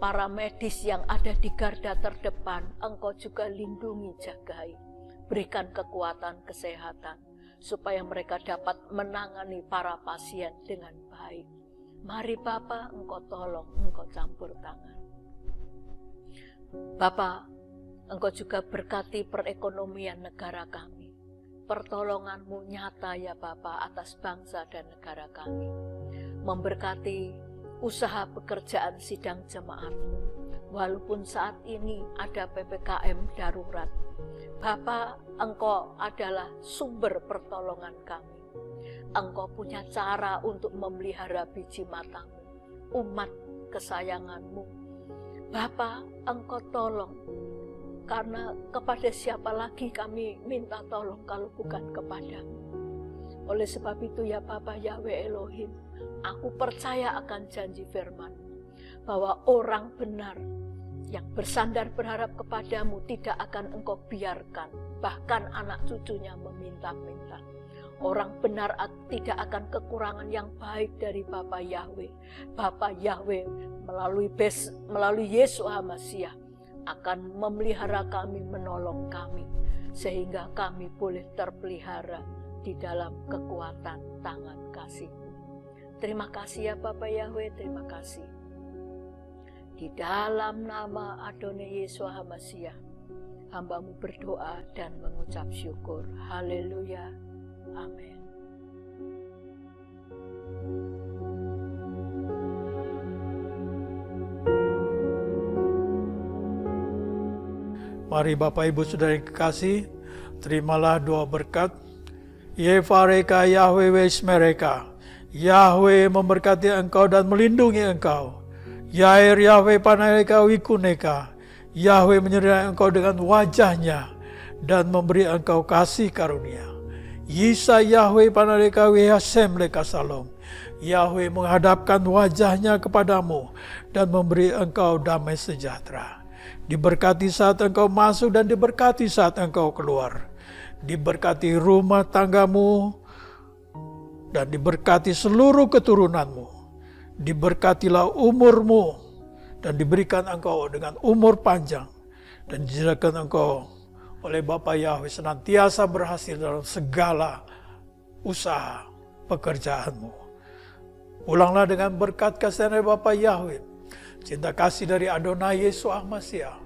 Para medis yang ada di garda terdepan, Engkau juga lindungi, jagai. Berikan kekuatan kesehatan, supaya mereka dapat menangani para pasien dengan baik. Mari Bapa, Engkau tolong, Engkau campur tangan. Bapa, Engkau juga berkati perekonomian negara kami. Pertolongan-Mu nyata ya Bapa atas bangsa dan negara kami. Memberkati usaha pekerjaan sidang jemaat-Mu. Walaupun saat ini ada PPKM darurat, Bapa, Engkau adalah sumber pertolongan kami. Engkau punya cara untuk memelihara biji mata-Mu, umat kesayangan-Mu. Bapa, Engkau tolong, karena kepada siapa lagi kami minta tolong kalau bukan kepadamu. Oleh sebab itu ya Bapa Yahweh Elohim, aku percaya akan janji firman bahwa orang benar yang bersandar berharap kepadamu tidak akan Engkau biarkan, bahkan anak cucunya meminta-minta. Orang benar tidak akan kekurangan yang baik dari Bapa Yahweh. Bapa Yahweh melalui Yesus HaMasiah akan memelihara kami, menolong kami, sehingga kami boleh terpelihara di dalam kekuatan tangan kasih-Mu. Terima kasih ya Bapa Yahweh, terima kasih. Di dalam nama Adonai Yesus HaMasiah, hamba-Mu berdoa dan mengucap syukur. Haleluya. Amin. Mari Bapak Ibu Saudara yang kekasih, terimalah doa berkat. Yevareka Yahweh Wesmereka. Yahweh memberkati engkau dan melindungi engkau. Yair Yahweh Panareka Wikuneka. Yahweh menyertai engkau dengan wajahnya dan memberi engkau kasih karunia. Yisa Yahweh Panareka Wihasem Leka Salom. Yahweh menghadapkan wajahnya kepadamu dan memberi engkau damai sejahtera. Diberkati saat engkau masuk dan diberkati saat engkau keluar. Diberkati rumah tanggamu dan diberkati seluruh keturunanmu. Diberkatilah umurmu dan diberikan engkau dengan umur panjang. Dan dijadikan engkau oleh Bapa Yahweh senantiasa berhasil dalam segala usaha pekerjaanmu. Pulanglah dengan berkat kasih dari Bapa Yahweh. Cinta kasih dari Adonai Yesus HaMasiah,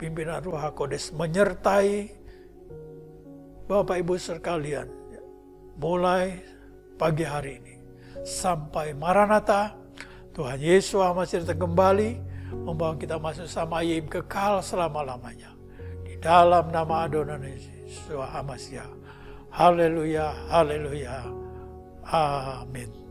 pimpinan Ruh HaKodes menyertai Bapak Ibu sekalian mulai pagi hari ini sampai Maranatha. Tuhan Yesus HaMasiah datang kembali membawa kita masuk sama Yim kekal selama-lamanya. Di dalam nama Adonai Yesus HaMasiah. Haleluya, haleluya. Amin.